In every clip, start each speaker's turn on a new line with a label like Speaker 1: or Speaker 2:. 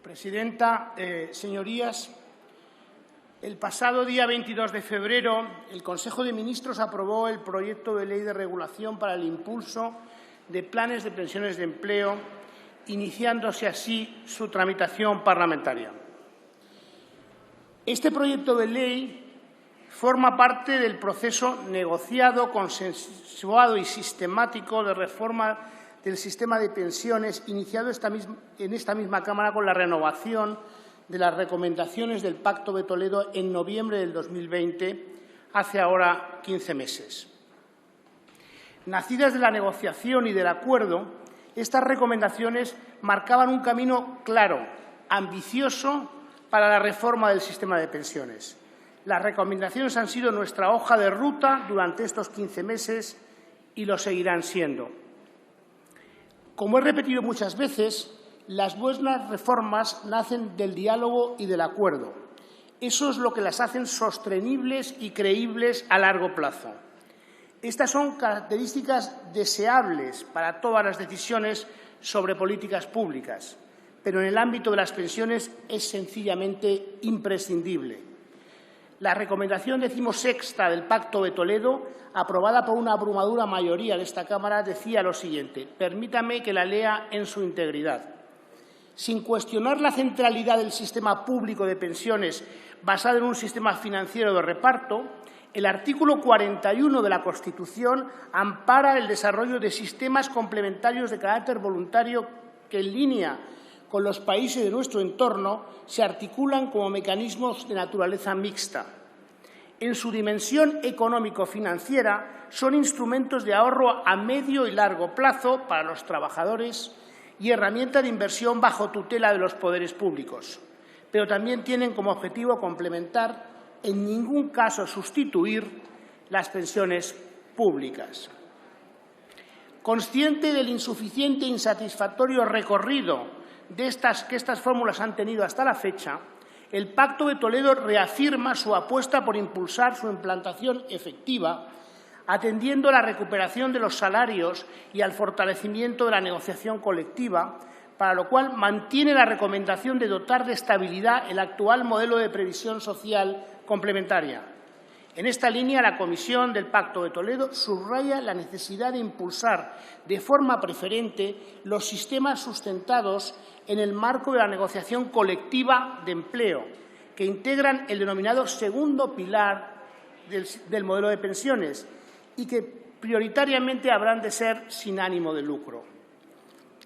Speaker 1: Presidenta, señorías, el pasado día 22 de febrero el Consejo de Ministros aprobó el proyecto de Ley de Regulación para el impulso de planes de pensiones de empleo, iniciándose así su tramitación parlamentaria. Este proyecto de ley forma parte del proceso negociado, consensuado y sistemático de reforma del sistema de pensiones iniciado en esta misma Cámara con la renovación de las recomendaciones del Pacto de Toledo en noviembre del 2020, hace ahora 15 meses. Nacidas de la negociación y del acuerdo, estas recomendaciones marcaban un camino claro, ambicioso para la reforma del sistema de pensiones. Las recomendaciones han sido nuestra hoja de ruta durante estos 15 meses y lo seguirán siendo. Como he repetido muchas veces, las buenas reformas nacen del diálogo y del acuerdo. Eso es lo que las hacen sostenibles y creíbles a largo plazo. Estas son características deseables para todas las decisiones sobre políticas públicas, pero en el ámbito de las pensiones es sencillamente imprescindible. La recomendación 16ª del Pacto de Toledo, aprobada por una abrumadora mayoría de esta Cámara, decía lo siguiente. Permítame que la lea en su integridad. Sin cuestionar la centralidad del sistema público de pensiones basado en un sistema financiero de reparto, el artículo 41 de la Constitución ampara el desarrollo de sistemas complementarios de carácter voluntario que, en línea con los países de nuestro entorno, se articulan como mecanismos de naturaleza mixta. En su dimensión económico-financiera, son instrumentos de ahorro a medio y largo plazo para los trabajadores y herramienta de inversión bajo tutela de los poderes públicos, pero también tienen como objetivo complementar, en ningún caso sustituir, las pensiones públicas. Consciente del insuficiente e insatisfactorio recorrido que estas fórmulas han tenido hasta la fecha, el Pacto de Toledo reafirma su apuesta por impulsar su implantación efectiva, atendiendo a la recuperación de los salarios y al fortalecimiento de la negociación colectiva, para lo cual mantiene la recomendación de dotar de estabilidad el actual modelo de previsión social complementaria. En esta línea, la Comisión del Pacto de Toledo subraya la necesidad de impulsar de forma preferente los sistemas sustentados en el marco de la negociación colectiva de empleo, que integran el denominado segundo pilar del modelo de pensiones y que prioritariamente habrán de ser sin ánimo de lucro.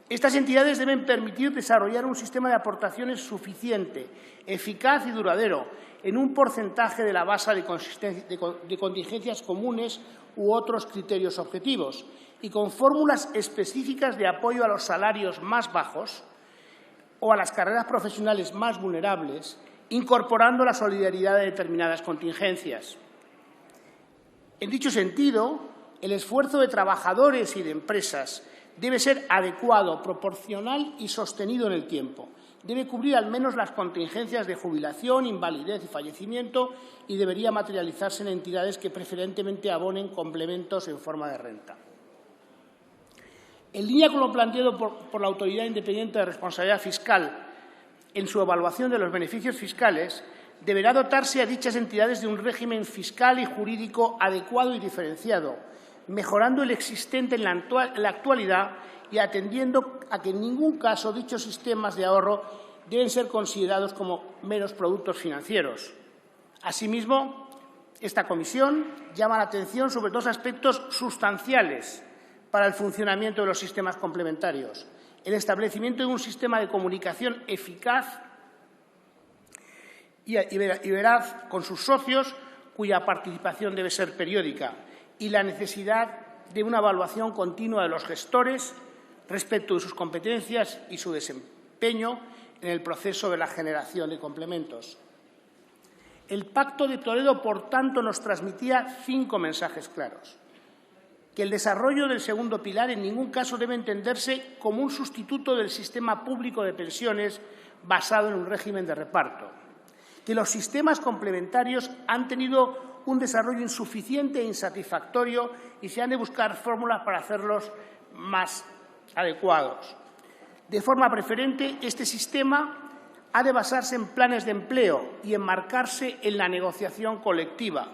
Speaker 1: Estas entidades deben permitir desarrollar un sistema de aportaciones suficiente, eficaz y duradero, en un porcentaje de la base de contingencias comunes u otros criterios objetivos, y con fórmulas específicas de apoyo a los salarios más bajos o a las carreras profesionales más vulnerables, incorporando la solidaridad de determinadas contingencias. En dicho sentido, el esfuerzo de trabajadores y de empresas debe ser adecuado, proporcional y sostenido en el tiempo. Debe cubrir al menos las contingencias de jubilación, invalidez y fallecimiento y debería materializarse en entidades que preferentemente abonen complementos en forma de renta. En línea con lo planteado por la Autoridad Independiente de Responsabilidad Fiscal en su evaluación de los beneficios fiscales, deberá dotarse a dichas entidades de un régimen fiscal y jurídico adecuado y diferenciado, mejorando el existente en la actualidad y atendiendo a que en ningún caso dichos sistemas de ahorro deben ser considerados como meros productos financieros. Asimismo, esta comisión llama la atención sobre dos aspectos sustanciales para el funcionamiento de los sistemas complementarios: el establecimiento de un sistema de comunicación eficaz y veraz con sus socios, cuya participación debe ser periódica, y la necesidad de una evaluación continua de los gestores respecto de sus competencias y su desempeño en el proceso de la generación de complementos. El Pacto de Toledo, por tanto, nos transmitía 5 mensajes claros: que el desarrollo del segundo pilar en ningún caso debe entenderse como un sustituto del sistema público de pensiones basado en un régimen de reparto, que los sistemas complementarios han tenido un desarrollo insuficiente e insatisfactorio y se han de buscar fórmulas para hacerlos más adecuados. De forma preferente, este sistema ha de basarse en planes de empleo y enmarcarse en la negociación colectiva.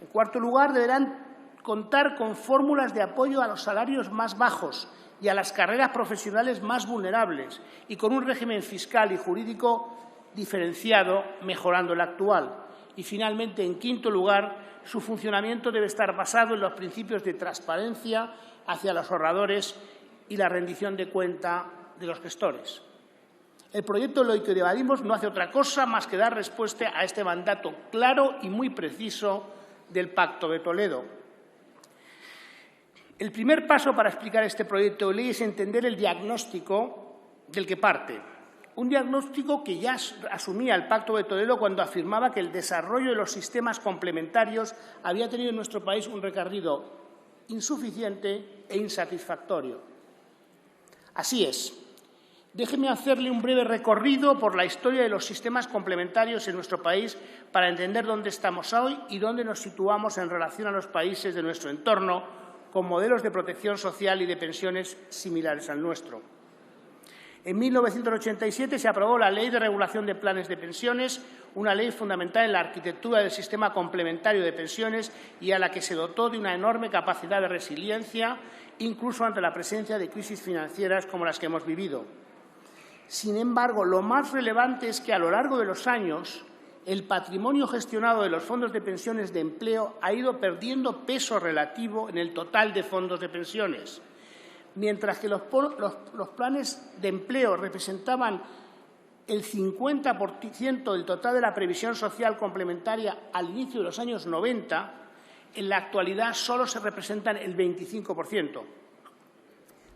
Speaker 1: En cuarto lugar, deberán contar con fórmulas de apoyo a los salarios más bajos y a las carreras profesionales más vulnerables y con un régimen fiscal y jurídico diferenciado, mejorando el actual. Y, finalmente, en quinto lugar, su funcionamiento debe estar basado en los principios de transparencia hacia los ahorradores y la rendición de cuenta de los gestores. El proyecto de ley que debatimos no hace otra cosa más que dar respuesta a este mandato claro y muy preciso del Pacto de Toledo. El primer paso para explicar este proyecto de ley es entender el diagnóstico del que parte. Un diagnóstico que ya asumía el Pacto de Toledo cuando afirmaba que el desarrollo de los sistemas complementarios había tenido en nuestro país un recorrido insuficiente e insatisfactorio. Así es. Déjeme hacerle un breve recorrido por la historia de los sistemas complementarios en nuestro país para entender dónde estamos hoy y dónde nos situamos en relación a los países de nuestro entorno con modelos de protección social y de pensiones similares al nuestro. En 1987 se aprobó la Ley de Regulación de Planes de Pensiones, una ley fundamental en la arquitectura del sistema complementario de pensiones y a la que se dotó de una enorme capacidad de resiliencia, incluso ante la presencia de crisis financieras como las que hemos vivido. Sin embargo, lo más relevante es que a lo largo de los años el patrimonio gestionado de los fondos de pensiones de empleo ha ido perdiendo peso relativo en el total de fondos de pensiones. Mientras que los planes de empleo representaban el 50% del total de la previsión social complementaria al inicio de los años 90, en la actualidad solo se representan el 25%.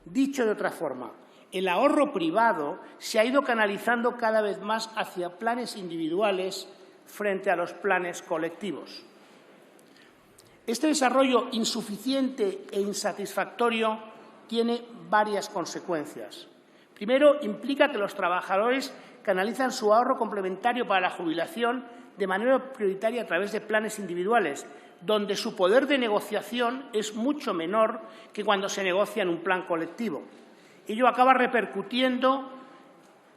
Speaker 1: Dicho de otra forma, el ahorro privado se ha ido canalizando cada vez más hacia planes individuales frente a los planes colectivos. Este desarrollo insuficiente e insatisfactorio tiene varias consecuencias. Primero, implica que los trabajadores canalizan su ahorro complementario para la jubilación de manera prioritaria a través de planes individuales, donde su poder de negociación es mucho menor que cuando se negocia en un plan colectivo. Ello acaba repercutiendo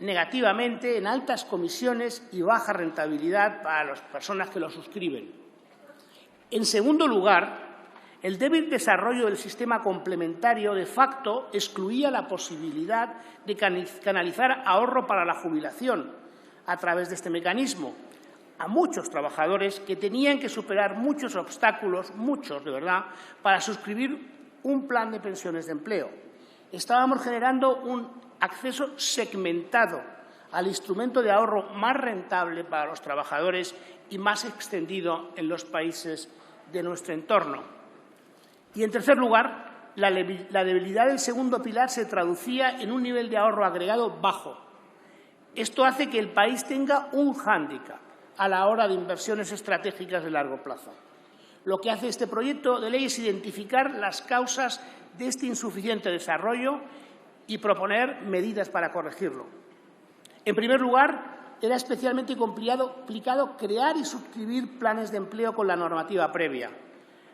Speaker 1: negativamente en altas comisiones y baja rentabilidad para las personas que lo suscriben. En segundo lugar, el débil desarrollo del sistema complementario de facto excluía la posibilidad de canalizar ahorro para la jubilación a través de este mecanismo a muchos trabajadores que tenían que superar muchos obstáculos, muchos de verdad, para suscribir un plan de pensiones de empleo. Estábamos generando un acceso segmentado al instrumento de ahorro más rentable para los trabajadores y más extendido en los países de nuestro entorno. Y, en tercer lugar, la debilidad del segundo pilar se traducía en un nivel de ahorro agregado bajo. Esto hace que el país tenga un hándicap a la hora de inversiones estratégicas de largo plazo. Lo que hace este proyecto de ley es identificar las causas de este insuficiente desarrollo y proponer medidas para corregirlo. En primer lugar, era especialmente complicado crear y suscribir planes de empleo con la normativa previa.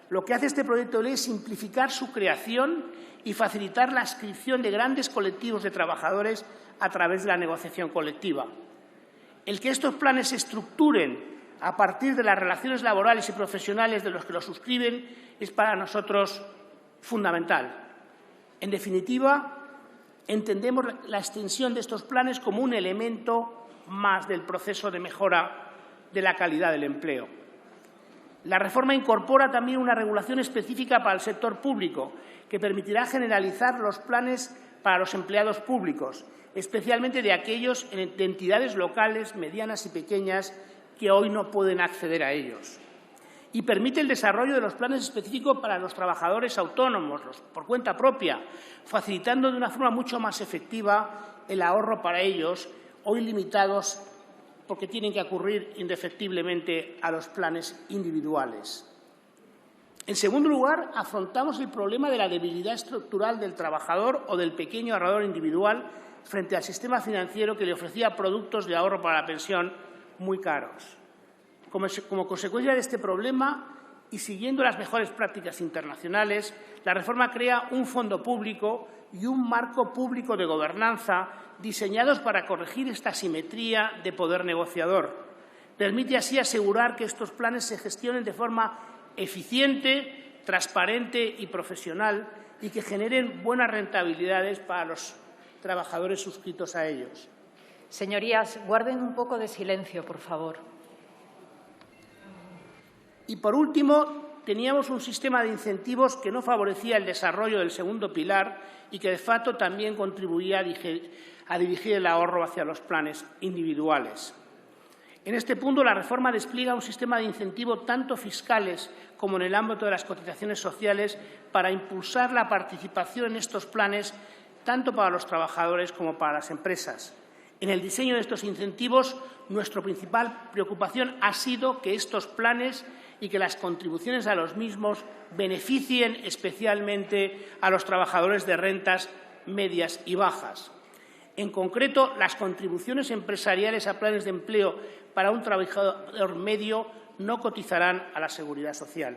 Speaker 1: Lo que hace este proyecto de ley es simplificar su creación y facilitar la adscripción de grandes colectivos de trabajadores a través de la negociación colectiva. El que estos planes se estructuren a partir de las relaciones laborales y profesionales de los que los suscriben es para nosotros fundamental. En definitiva, entendemos la extensión de estos planes como un elemento más del proceso de mejora de la calidad del empleo. La reforma incorpora también una regulación específica para el sector público que permitirá generalizar los planes para los empleados públicos, especialmente de aquellos de entidades locales, medianas y pequeñas que hoy no pueden acceder a ellos. Y permite el desarrollo de los planes específicos para los trabajadores autónomos, los por cuenta propia, facilitando de una forma mucho más efectiva el ahorro para ellos, hoy limitados porque tienen que acudir indefectiblemente a los planes individuales. En segundo lugar, afrontamos el problema de la debilidad estructural del trabajador o del pequeño ahorrador individual frente al sistema financiero que le ofrecía productos de ahorro para la pensión muy caros. Como consecuencia de este problema y siguiendo las mejores prácticas internacionales, la reforma crea un fondo público y un marco público de gobernanza diseñados para corregir esta asimetría de poder negociador. Permite así asegurar que estos planes se gestionen de forma eficiente, transparente y profesional y que generen buenas rentabilidades para los trabajadores suscritos a ellos.
Speaker 2: Señorías, guarden un poco de silencio, por favor.
Speaker 1: Y, por último, teníamos un sistema de incentivos que no favorecía el desarrollo del segundo pilar y que, de facto, también contribuía a dirigir el ahorro hacia los planes individuales. En este punto, la reforma despliega un sistema de incentivos tanto fiscales como en el ámbito de las cotizaciones sociales para impulsar la participación en estos planes tanto para los trabajadores como para las empresas. En el diseño de estos incentivos, nuestra principal preocupación ha sido que estos planes y que las contribuciones a los mismos beneficien especialmente a los trabajadores de rentas medias y bajas. En concreto, las contribuciones empresariales a planes de empleo para un trabajador medio no cotizarán a la Seguridad Social.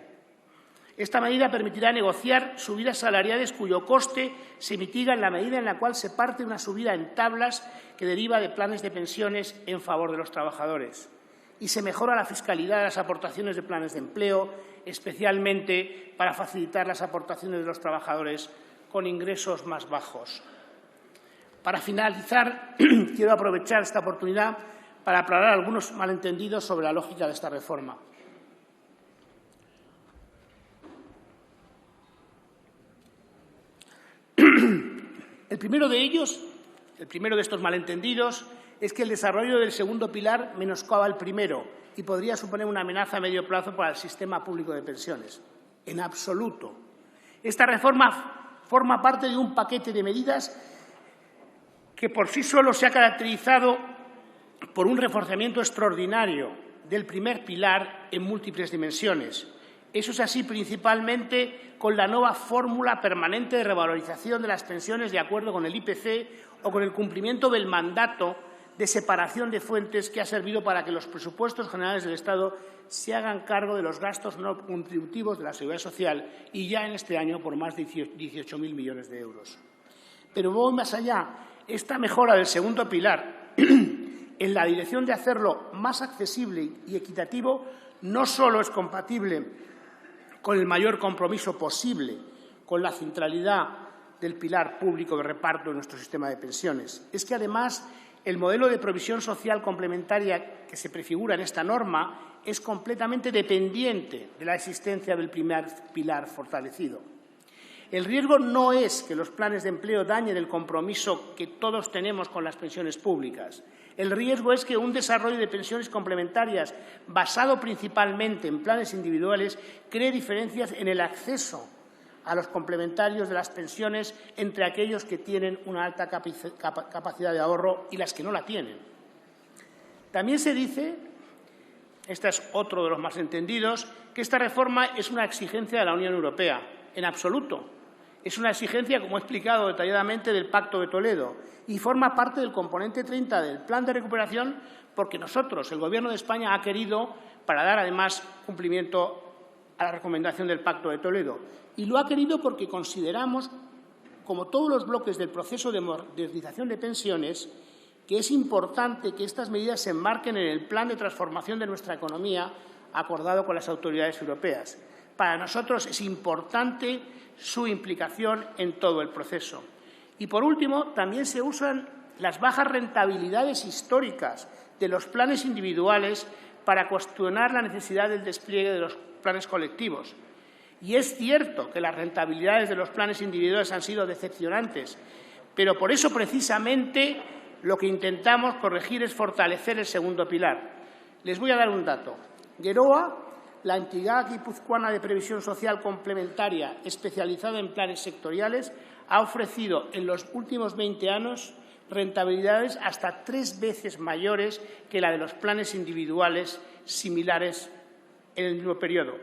Speaker 1: Esta medida permitirá negociar subidas salariales cuyo coste se mitiga en la medida en la cual se parte una subida en tablas que deriva de planes de pensiones en favor de los trabajadores. Y se mejora la fiscalidad de las aportaciones de planes de empleo, especialmente para facilitar las aportaciones de los trabajadores con ingresos más bajos. Para finalizar, quiero aprovechar esta oportunidad para aclarar algunos malentendidos sobre la lógica de esta reforma. El primero de estos malentendidos, es que el desarrollo del segundo pilar menoscaba el primero y podría suponer una amenaza a medio plazo para el sistema público de pensiones. En absoluto. Esta reforma forma parte de un paquete de medidas que por sí solo se ha caracterizado por un reforzamiento extraordinario del primer pilar en múltiples dimensiones. Eso es así principalmente con la nueva fórmula permanente de revalorización de las pensiones de acuerdo con el IPC o con el cumplimiento del mandato de separación de fuentes que ha servido para que los presupuestos generales del Estado se hagan cargo de los gastos no contributivos de la Seguridad Social y ya en este año por más de 18.000 millones de euros. Pero voy más allá. Esta mejora del segundo pilar en la dirección de hacerlo más accesible y equitativo no solo es compatible con el mayor compromiso posible con la centralidad del pilar público de reparto de nuestro sistema de pensiones, es que además el modelo de provisión social complementaria que se prefigura en esta norma es completamente dependiente de la existencia del primer pilar fortalecido. El riesgo no es que los planes de empleo dañen el compromiso que todos tenemos con las pensiones públicas. El riesgo es que un desarrollo de pensiones complementarias basado principalmente en planes individuales cree diferencias en el acceso a los complementarios de las pensiones entre aquellos que tienen una alta capacidad de ahorro y las que no la tienen. También se dice, este es otro de los más entendidos, que esta reforma es una exigencia de la Unión Europea. En absoluto. Es una exigencia, como he explicado detalladamente, del Pacto de Toledo y forma parte del componente 30 del Plan de Recuperación porque nosotros, el Gobierno de España, ha querido, para dar además cumplimiento a la recomendación del Pacto de Toledo. Y lo ha querido porque consideramos, como todos los bloques del proceso de modernización de pensiones, que es importante que estas medidas se enmarquen en el plan de transformación de nuestra economía acordado con las autoridades europeas. Para nosotros es importante su implicación en todo el proceso. Y, por último, también se usan las bajas rentabilidades históricas de los planes individuales para cuestionar la necesidad del despliegue de los planes colectivos. Y es cierto que las rentabilidades de los planes individuales han sido decepcionantes, pero por eso precisamente lo que intentamos corregir es fortalecer el segundo pilar. Les voy a dar un dato. Geroa, la entidad guipuzcoana de previsión social complementaria especializada en planes sectoriales, ha ofrecido en los últimos 20 años rentabilidades hasta 3 veces mayores que la de los planes individuales similares en el mismo periodo.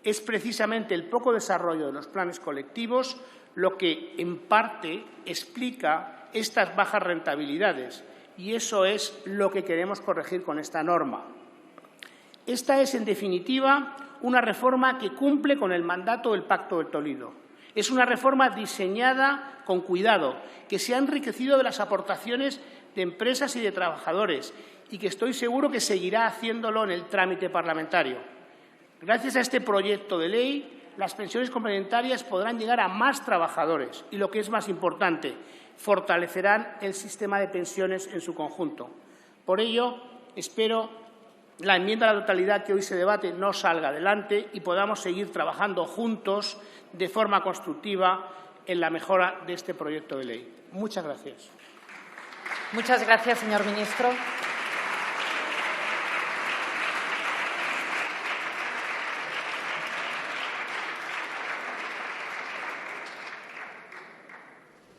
Speaker 1: Es precisamente el poco desarrollo de los planes colectivos lo que, en parte, explica estas bajas rentabilidades, y eso es lo que queremos corregir con esta norma. Esta es, en definitiva, una reforma que cumple con el mandato del Pacto de Toledo Es una reforma diseñada con cuidado, que se ha enriquecido de las aportaciones de empresas y de trabajadores y que estoy seguro que seguirá haciéndolo en el trámite parlamentario. Gracias a este proyecto de ley, las pensiones complementarias podrán llegar a más trabajadores y, lo que es más importante, fortalecerán el sistema de pensiones en su conjunto. Por ello, espero que la enmienda a la totalidad que hoy se debate no salga adelante y podamos seguir trabajando juntos de forma constructiva en la mejora de este proyecto de ley. Muchas gracias.
Speaker 2: Muchas gracias, señor ministro.